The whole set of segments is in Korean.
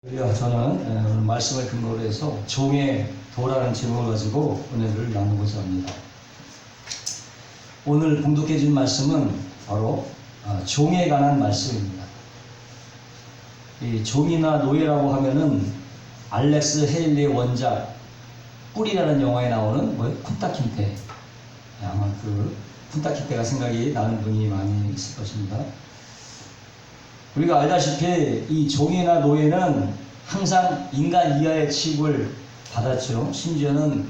저는 오늘 말씀을 근거로 해서 종의 도라는 제목을 가지고 은혜를 나누고자 합니다. 오늘 봉독해 준 말씀은 바로 종에 관한 말씀입니다. 이 종이나 노예라고 하면은 알렉스 헤일리의 원작 뿔이라는 영화에 나오는 쿤타킨테, 아마 그 쿤타킨테가 생각이 나는 분이 많이 있을 것입니다. 우리가 알다시피 이 종이나 노예는 항상 인간 이하의 취급을 받았죠. 심지어는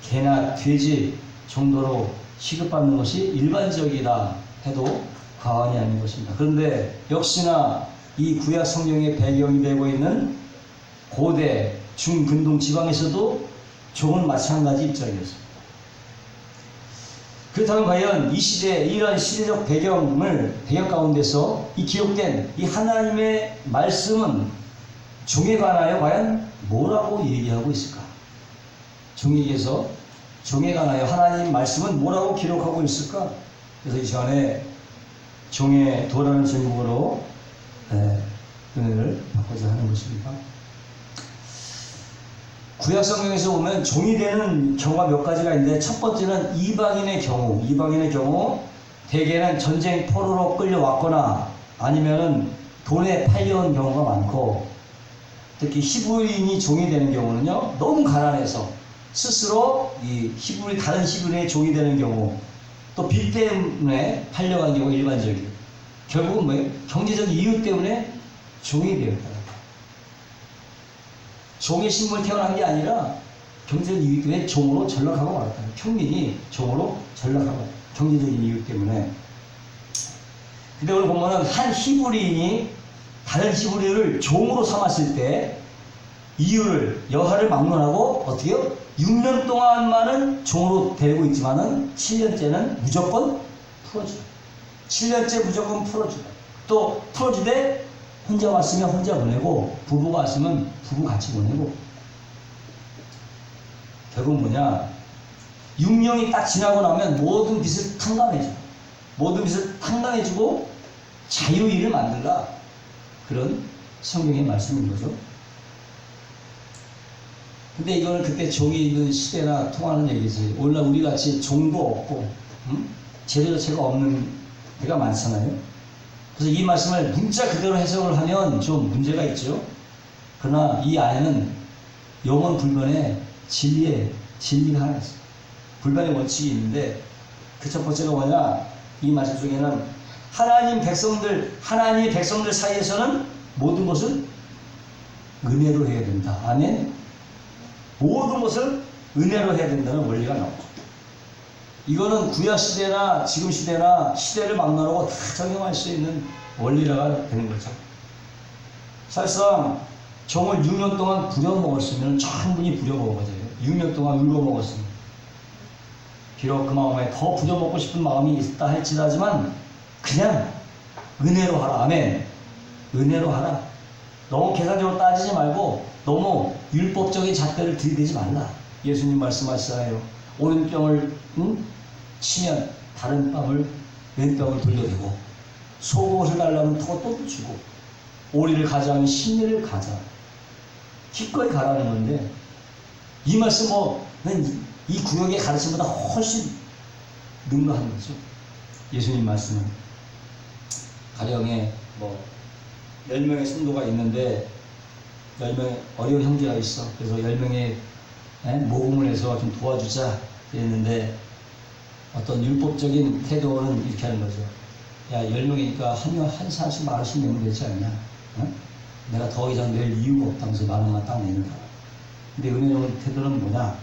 개나 돼지 정도로 취급받는 것이 일반적이다 해도 과언이 아닌 것입니다. 그런데 역시나 이 구약 성경의 배경이 되고 있는 고대 중근동 지방에서도 종은 마찬가지 입장이었습니다. 그렇다면 과연 이 시대, 이런 시대적 배경 가운데서 이 기록된 이 하나님의 말씀은 종에 관하여 과연 뭐라고 얘기하고 있을까? 종에게서 종에 관하여 하나님 말씀은 뭐라고 기록하고 있을까? 그래서 이 시간에 종의 도라는 제목으로 은혜를 받고자 하는 것입니다. 구약 성경에서 보면 종이 되는 경우가 몇 가지가 있는데, 첫 번째는 이방인의 경우 대개는 전쟁 포로로 끌려왔거나 아니면은 돈에 팔려온 경우가 많고, 특히 히브리인이 종이 되는 경우는요, 너무 가난해서 스스로 다른 히브리인의 종이 되는 경우, 또 빚 때문에 팔려간 경우가 일반적이에요. 결국은 뭐예요? 경제적 이유 때문에 종이 되었다. 종의 식물 태어난 게 아니라 경제적 이유 때문에 종으로 전락하고 말았다. 평민이 종으로 전락하고, 경제적인 이유 때문에. 근데 오늘 보면은 한 히브리인이 다른 히브리를 종으로 삼았을 때 이유를, 여하를 막론하고 어떻게요? 6년 동안만은 종으로 데리고 있지만은 7년째는 무조건 풀어주라. 7년째 무조건 풀어주라. 또 풀어주되 혼자 왔으면 혼자 보내고, 부부가 왔으면 부부 같이 보내고. 결국 뭐냐, 6년이 딱 지나고 나면 모든 빚을 탕감해주고 자유의를 만들라. 그런 성경의 말씀인 거죠. 근데 이거는 그때 종이 있는 시대나 통하는 얘기지. 오늘날 우리 같이 종도 없고 제도 자체가 없는 데가 많잖아요. 그래서 이 말씀을 문자 그대로 해석을 하면 좀 문제가 있죠. 그러나 이 안에는 영원 불변의 진리가 하나 있어요. 불변의 원칙이 있는데, 그 첫 번째가 뭐냐, 이 말씀 중에는 하나님의 백성들 사이에서는 모든 것을 은혜로 해야 된다. 아멘. 모든 것을 은혜로 해야 된다는 원리가 나오죠. 이거는 구약 시대나 지금 시대나 시대를 막론하고 다 적용할 수 있는 원리가 되는 거죠. 사실상 종을 6년 동안 부려먹었으면 충분히 부려먹어야 돼요. 6년 동안 울고먹었으면. 비록 그 마음에 더 부려먹고 싶은 마음이 있다 할지라지만 그냥 은혜로 하라. 아멘. 은혜로 하라. 너무 계산적으로 따지지 말고 너무 율법적인 잣대를 들이대지 말라. 예수님 말씀하시잖아요. 오른뺨을 치면 다른 왼뺨을 돌려대고, 속옷을 달라면 또 주고, 오리를 가져가면 심리를 가자. 기꺼이 가라는 건데, 이 말씀은 이 구역의 가르침보다 훨씬 능가한 거죠. 예수님 말씀은 가령에 10명의 성도가 있는데 10명의 어려운 형제가 있어. 그래서 10명의 모금을 해서 좀 도와주자 그랬는데, 어떤 율법적인 태도는 이렇게 하는 거죠. 야, 10명이니까 한 사람씩 10,000원씩 내면 되지 않냐? 내가 더 이상 낼 이유가 없다면서 10,000원만 딱 내는 거야. 근데 은혜로운 태도는 뭐냐?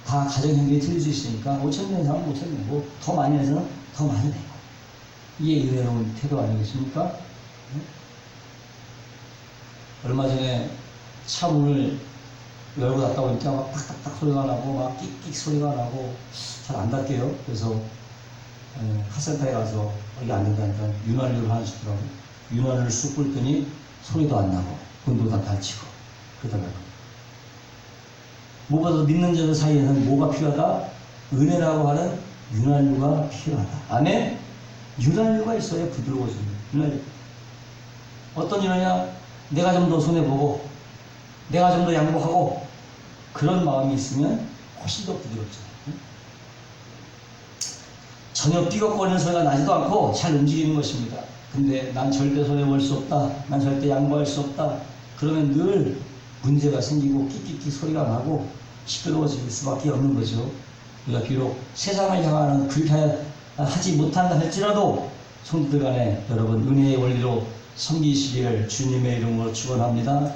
다 가정 형편이 틀릴 수 있으니까 5,000원 내는 사람은 5,000원 내고, 더 많이 내는 사람은 더 많이 내고. 이게 은혜로운 태도 아니겠습니까? 얼마 전에 차 문을 열고 닫다 보니까 막 탁탁탁 소리가 나고 막 끽끽 소리가 나고 잘 안 닫게요. 그래서 카센터에 가서 이게 안 된다니까 윤활유를 하나 주더라고. 윤활유를 쑥 뿔더니 소리도 안 나고 문도 다 닫히고 그러더라고. 무엇보다도 믿는 자들 사이에는 뭐가 필요하다? 은혜라고 하는 윤활유가 필요하다. 아멘? 윤활유가 있어야 부드러워집니다. 윤활유. 어떤 윤활유냐? 내가 좀 더 손해보고 내가 좀 더 양보하고 그런 마음이 있으면 훨씬 더 부드럽죠. 전혀 삐걱거리는 소리가 나지도 않고 잘 움직이는 것입니다. 근데 난 절대 손해볼 수 없다. 난 절대 양보할 수 없다. 그러면 늘 문제가 생기고 끽끽끽 소리가 나고 시끄러워질 수밖에 없는 거죠. 우리가 비록 세상을 향하는 그렇게 하지 못한다 할지라도 성도들 간에 여러분 은혜의 원리로 섬기시기를 주님의 이름으로 축원합니다.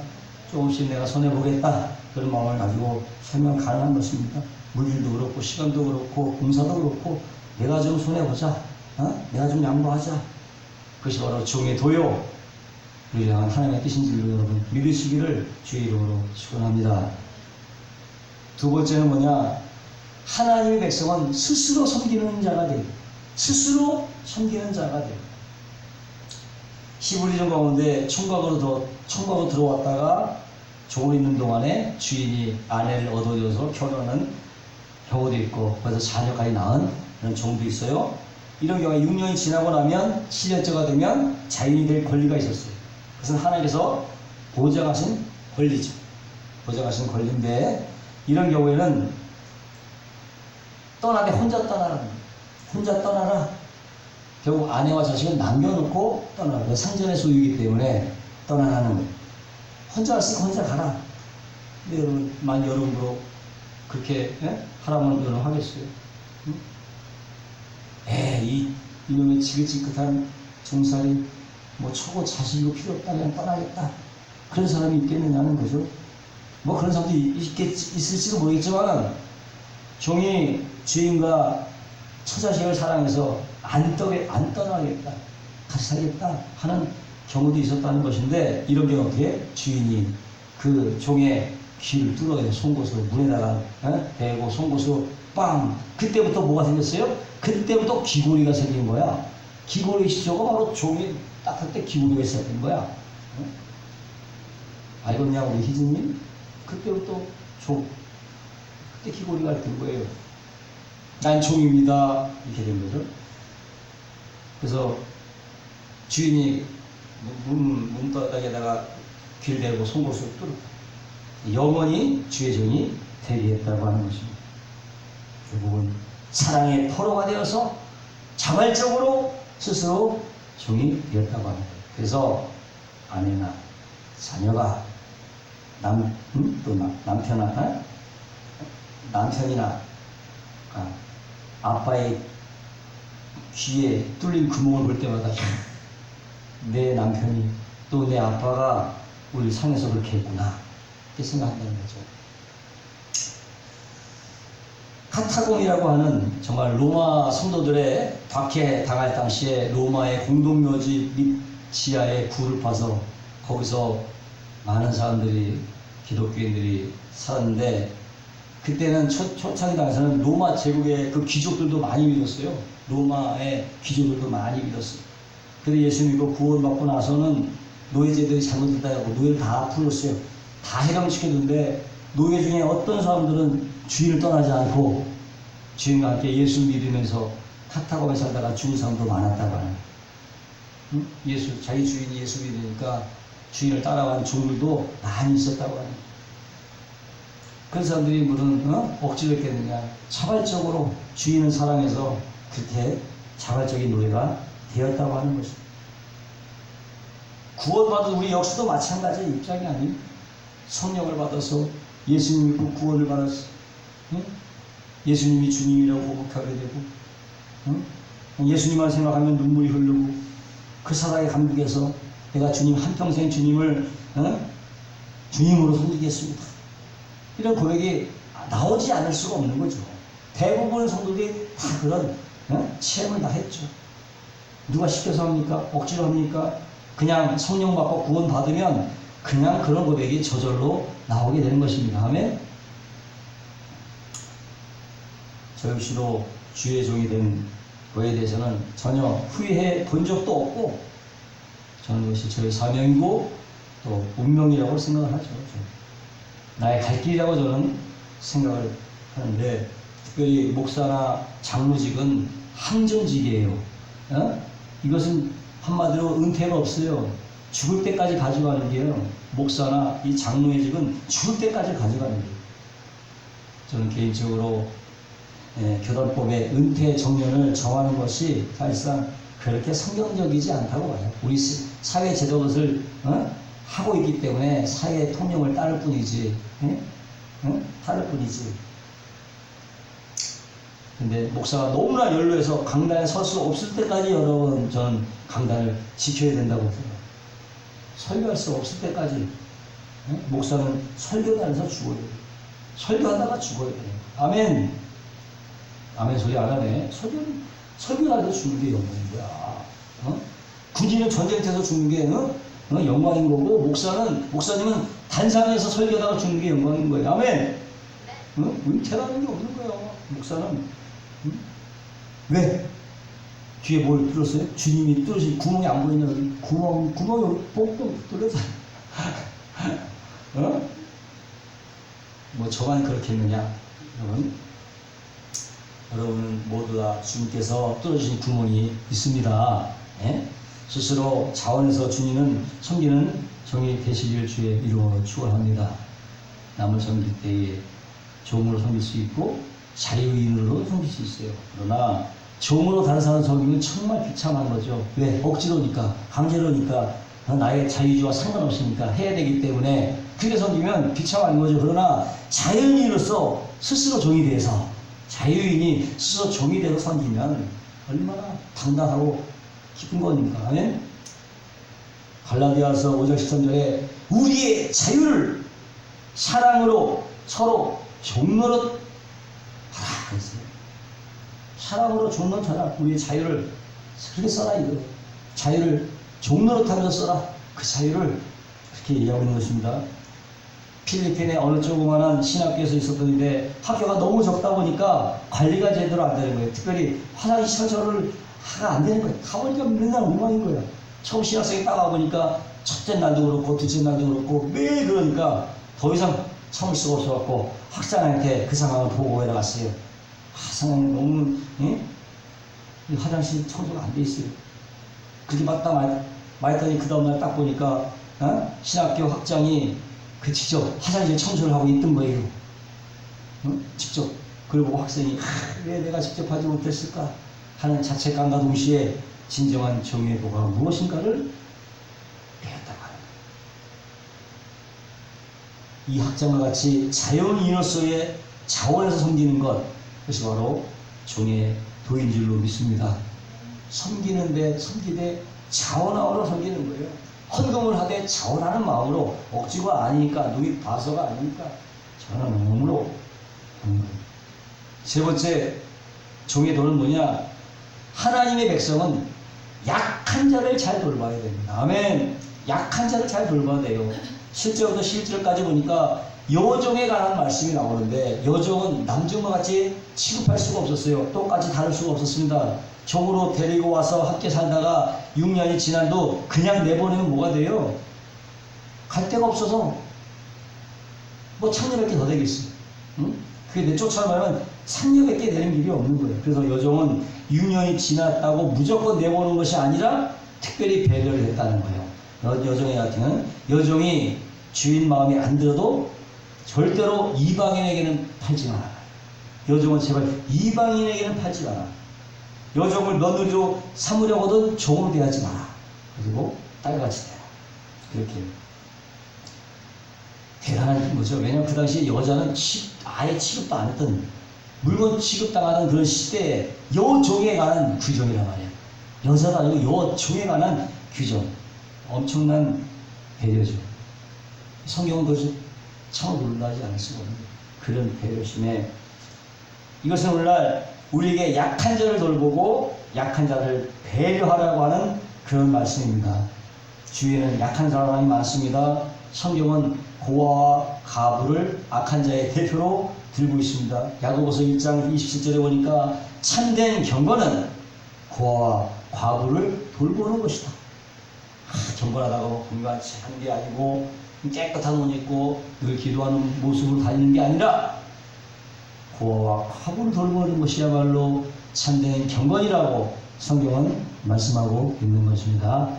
조금씩 내가 손해보겠다 그런 마음을 가지고 설명 가능한 것입니다. 물질도 그렇고 시간도 그렇고 봉사도 그렇고 내가 좀 손해보자, 내가 좀 양보하자. 그것이 바로 종의 도요, 우리를 향한 하나님의 뜻인 줄 여러분 믿으시기를 주의 이름으로 축원합니다. 두 번째는 뭐냐? 하나님의 백성은 스스로 섬기는 자가 되고 스스로 섬기는 자가 되고 히브리전 가운데 총각으로 들어왔다가 종을 있는 동안에 주인이 아내를 얻어줘서 결혼하는 경우도 있고 그래서 자녀까지 낳은 그런 종도 있어요. 이런 경우에 6년이 지나고 나면 7년째가 되면 자인이 될 권리가 있었어요. 그것은 하나님께서 보장하신 권리죠. 보장하신 권리인데 이런 경우에는 떠나되 혼자 떠나라. 혼자 떠나라. 결국 아내와 자식은 남겨놓고 떠나라. 상전의 소유이기 때문에 떠나라는 거예요. 혼자 왔으니까 혼자 가라. 근데 여러분, 만약 여러분도 그렇게 하라면 여러분 하겠어요? 응? 이놈의 지긋지긋한 종살이 뭐 초고 자식이고 필요 없다 그냥 떠나겠다. 그런 사람이 있겠느냐는 거죠. 뭐 그런 사람도 있을지도 모르겠지만 종이 주인과 처자식을 사랑해서 안 떠나겠다, 같이 살겠다 하는 경우도 있었다는 것인데 이런 경우 어떻게 주인이 그 종의 귀를 뚫어요. 송곳으로 문에다가 대고 송곳으로 빵. 그때부터 뭐가 생겼어요? 그때부터 귀고리가 생긴 거야. 귀고리 시조가 바로 종이 딱 할 때 귀고리가 시작된 거야. 알겠냐 우리 희진님? 그때부터 종. 그때 귀고리가 된 거예요. 난 종입니다. 이렇게 된 거죠. 그래서 주인이 문바닥에다가 귀를 대고 송곳으로 뚫었다. 영원히 주의 종이 되리했다고 하는 것입니다. 결국은 사랑의 포로가 되어서 자발적으로 스스로 종이 되었다고 합니다. 그래서 아내나 자녀가 남편이나 아빠의 귀에 뚫린 구멍을 볼 때마다 내 남편이 또 내 아빠가 우리 상해서 그렇게 했구나 이렇게 생각한다는 거죠. 카타곰이라고 하는 정말 로마 성도들의 박해 당할 당시에 로마의 공동묘지 밑 지하에 굴을 파서 거기서 많은 사람들이 기독교인들이 살았는데 그때는 초창기 당에서는 로마 제국의 그 귀족들도 많이 믿었어요. 로마의 귀족들도 많이 믿었어요. 그런데 예수 믿고 구원받고 나서는 노예제들이 잘못됐다고 노예를 다 풀었어요. 다 해방시켰는데 노예 중에 어떤 사람들은 주인을 떠나지 않고 주인과 함께 예수 믿으면서 카타콤에 살다가 죽은 사람도 많았다고 하는. 자기 주인이 예수 믿으니까 주인을 따라가는 종들도 많이 있었다고 하는. 그런 사람들이 무슨 억지로 했겠느냐. 자발적으로 주인을 사랑해서 그렇게 자발적인 노예가 되었다고 하는 것입니다. 구원받은 우리 역시도 마찬가지의 입장이 아닌 성령을 받아서 예수님 믿고 구원을 받았어. 예수님이 주님이라고 고백하게 되고 예수님만 생각하면 눈물이 흐르고 그 사랑의 감격에서 내가 주님 한평생 주님을 주님으로 섬기겠습니다. 이런 고백이 나오지 않을 수가 없는 거죠. 대부분의 성도들이 다 그런 체험을 다 했죠. 누가 시켜서 합니까? 억지로 합니까? 그냥 성령 받고 구원 받으면 그냥 그런 고백이 저절로 나오게 되는 것입니다. 아멘. 저 역시도 주의 종이 된 거에 대해서는 전혀 후회해 본 적도 없고 저는 이것이 저의 사명이고 또 운명이라고 생각을 하죠. 나의 갈 길이라고 저는 생각을 하는데 특별히 목사나 장로직은 항전직이에요. 이것은 한마디로 은퇴가 없어요. 죽을 때까지 가져가는 게요. 목사나 이 장로의 직은 죽을 때까지 가져가는 거예요. 저는 개인적으로 교단법의 은퇴 정년을 정하는 것이 사실상 그렇게 성경적이지 않다고 봐요. 우리 사회 제도 것을 하고 있기 때문에 사회 통념을 따를 뿐이지, 따를 뿐이지. 근데 목사가 너무나 연로해서 강단에 설 수 없을 때까지 여러분 저는 강단을 지켜야 된다고 생각해요. 설교할 수 없을 때까지. 목사는 설교단에서 죽어야 돼요. 설교하다가 죽어야 돼요. 아멘. 아멘 소리 안 하네. 설교단에서 죽는 게 영광인 거야. 군인은 전쟁터에서 죽는 게 영광인 거고, 목사님은 단상에서 설교하다가 죽는 게 영광인 거예요. 아멘. 은퇴라는 게 없는 거예요. 목사는. 왜? 뒤에 뭘 뚫었어요? 주님이 뚫으신 구멍이 안 보이냐? 구멍이 뽕뽕 뚫렸잖아. 뭐 저만 그렇겠느냐? 여러분 모두 다 주님께서 뚫어주신 구멍이 있습니다. 스스로 자원해서 주님은 섬기는 정의 되시기를 주의 이름으로 축원합니다. 남을 섬길 때에 종으로 섬길 수 있고 자유인으로 섬길 수 있어요. 그러나 종으로 다른 사람 섬기면 정말 비참한 거죠. 왜? 억지로니까, 강제로니까, 나의 자유주와 상관없으니까 해야 되기 때문에 그렇게 섬기면 비참한 거죠. 그러나 자유인으로서 스스로 종이 돼서, 자유인이 스스로 종이 돼서 섬기면 얼마나 당당하고 기쁜 겁니까? 아멘? 갈라디아서 5장 13절에 우리의 자유를 사랑으로 서로 종노릇 하라 그랬어요. 사랑으로 종노릇 하라. 우리의 자유를 그렇게 써라 이거. 자유를 종노릇 하면서 써라. 그 자유를 그렇게 얘기하고 있는 것입니다. 필리핀의 어느 조그만한 신학교에서 있었던 일인데 학교가 너무 적다 보니까 관리가 제대로 안 되는 거예요. 특별히 화장실 청소를 하가 안 되는 거예요. 가보니까 맨날 엉망인 거예요. 처음 신학생이 딱 와보니까 첫째 날도 그렇고 둘째 날도 그렇고 매일 그러니까 더 이상 참을 수가 없어갖고 학생한테 그 상황을 보고해 나갔어요. 상황이 너무 화장실 청소가 안 돼 있어요. 그렇게 맞다 말했더니 그 다음날 딱 보니까 신학교 학장이 그 직접 화장실 청소를 하고 있던 거예요. 직접. 그리고 학생이 왜 내가 직접 하지 못했을까 하는 자책감과 동시에 진정한 정의의 도가 무엇인가를 배웠다고 합니다. 이 학장과 같이 자연인으로서의 자원에서 섬기는 것, 그것이 바로 종의 도인 줄로 믿습니다. 섬기되 자원하러 섬기는 거예요. 헌금을 하되 자원하는 마음으로, 억지가 아니니까, 누이 봐서가 아니니까 자원하는 마음으로 하는 거예요. 세 번째 종의 도는 뭐냐? 하나님의 백성은 약한 자를 잘 돌봐야 됩니다. 아멘. 약한 자를 잘 돌봐야 돼요. 7절부터 11절까지 보니까 여종에 관한 말씀이 나오는데, 여종은 남종과 같이 취급할 수가 없었어요. 똑같이 다룰 수가 없었습니다. 종으로 데리고 와서 함께 살다가 6년이 지난도 그냥 내보내면 뭐가 돼요? 갈 데가 없어서 뭐 창녀밖에 더 되겠어요. 그게 내쫓아가면 상녀밖에 되는 길이 없는 거예요. 그래서 여종은 6년이 지났다고 무조건 내보는 것이 아니라 특별히 배려를 했다는 거예요. 여종의 같은 경우는 여종이 주인 마음에 안 들어도 절대로 이방인에게는 팔지 마라. 여종은 제발 이방인에게는 팔지 마라. 여종을 며느리로 삼으려거든 종으로 대하지 마라. 그리고 딸같이 대라. 이렇게 대단한 거죠. 왜냐하면 그 당시에 여자는 아예 취급도 안 했던, 물건 취급당하는 그런 시대에 여종에 관한 규정이란 말이에요. 여자도 아니고 여종에 관한 규정. 엄청난 배려죠. 성경은 그것을 참 놀라지 않을 수가 없는 그런 배려심에, 이것은 오늘날 우리에게 약한 자를 돌보고 약한 자를 배려하라고 하는 그런 말씀입니다. 주위에는 약한 사람이 많습니다. 성경은 고아와 가부를 악한 자의 대표로 들고 있습니다. 야고보서 1장 27절에 보니까 참된 경건은 고아와 과부를 돌보는 것이다. 경건하다고 공부하지 하는 게 아니고 깨끗한 옷 입고 늘 기도하는 모습으로 다니는 게 아니라 고아와 과부를 돌보는 것이야말로 참된 경건이라고 성경은 말씀하고 있는 것입니다.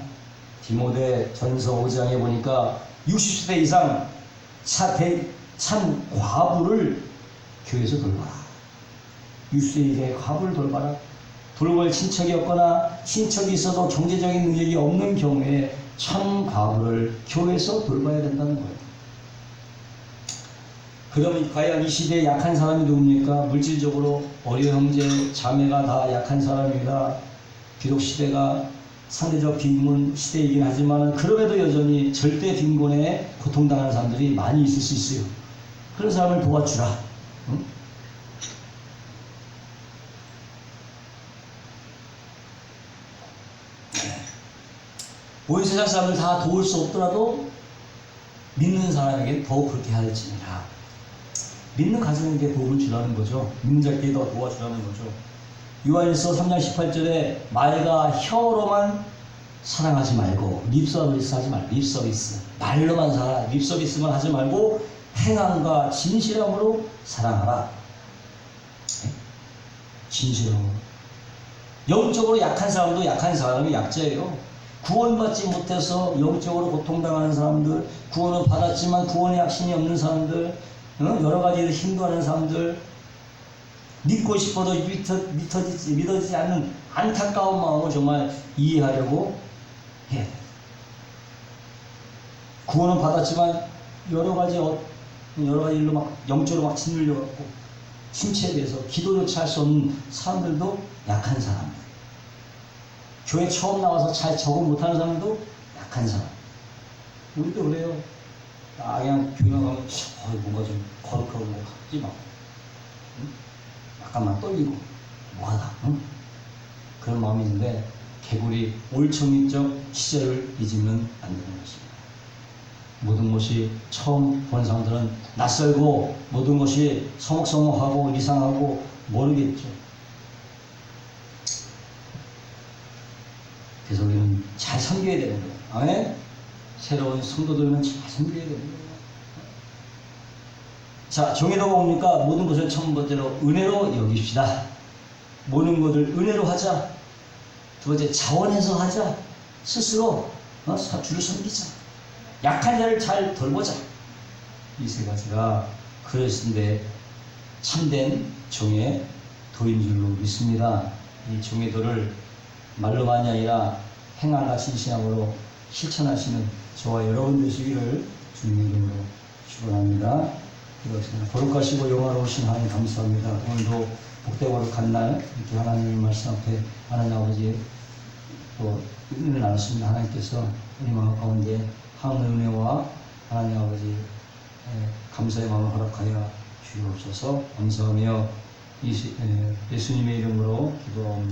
디모데 전서 5장에 보니까 60세 이상 참 과부를 교회에서 돌봐라. 60세 이상의 과부를 돌봐라. 돌볼 친척이 없거나 친척이 있어도 경제적인 능력이 없는 경우에 참 과부를 교회에서 돌봐야 된다는 거예요. 그러면 과연 이 시대에 약한 사람이 누굽니까? 물질적으로 어려 형제, 자매가 다 약한 사람입니다. 비록 시대가 상대적 빈곤 시대이긴 하지만 그럼에도 여전히 절대 빈곤에 고통당하는 사람들이 많이 있을 수 있어요. 그런 사람을 도와주라. 응? 온 세상 사람을 다 도울 수 없더라도 믿는 사람에게 더욱 그렇게 할지니라. 믿는 가정에게 도움을 주라는 거죠. 믿는 자에게 더 도와주라는 거죠. 요한일서 3장 18절에 말과 혀로만 사랑하지 말고 립서비스 하지 말고 립서비스 말로만 살아 립서비스만 하지 말고 행함과 진실함으로 사랑하라. 진실함으로. 영적으로 약한 사람도 약한 사람이 약자예요. 구원받지 못해서 영적으로 고통당하는 사람들, 구원을 받았지만 구원의 확신이 없는 사람들, 여러 가지로 힘들어하는 사람들, 믿고 싶어도 믿어지지 않는 안타까운 마음을 정말 이해하려고 해야 돼요. 구원은 받았지만 여러 가지 일로 막 영적으로 막 짓눌려갖고 심체에 대해서 기도조차 할 수 없는 사람들도 약한 사람들. 교회 처음 나와서 잘 적응 못하는 사람도 약한 사람. 우리도 그래요. 그냥 교회 가면 뭔가 좀 거룩하고 뭐 하지 마. 응? 약간만 떨리고 뭐하다. 응? 그런 마음이 있는데 개구리 올청민적 시절을 잊으면 안 되는 것입니다. 모든 것이 처음 보는 사람들은 낯설고 모든 것이 서먹서먹하고 이상하고 모르겠죠. 그래서 우리는 잘 섬겨야 되는 거예요. 아멘? 새로운 성도들은 잘 섬겨야 되는 거예요. 자, 정의로가 뭡니까? 모든 것을 첫 번째로 은혜로 여깁시다. 모든 것을 은혜로 하자. 두 번째, 자원해서 하자. 스스로 주를 섬기자. 약한 자를 잘 돌보자. 이 세 가지가 그릇인데 참된 종의 도인 줄로 믿습니다. 이 종의 도를 말로만이 아니라 행함과 진실함으로 실천하시는 저와 여러분 되시기를 주님의 이름으로 축원합니다. 기도하겠습니다. 거룩하시고 영화로우신 하나님 감사합니다. 오늘도 복되고 거룩한 날 이렇게 하나님의 말씀 앞에 하나님 아버지 또 은혜를 나눴습니다. 하나님께서 우리 마음 가운데 하나님의 은혜와 하나님 아버지 감사의 마음을 허락하여 주옵소서. 감사하며 예수님의 이름으로 기도하옵나이다.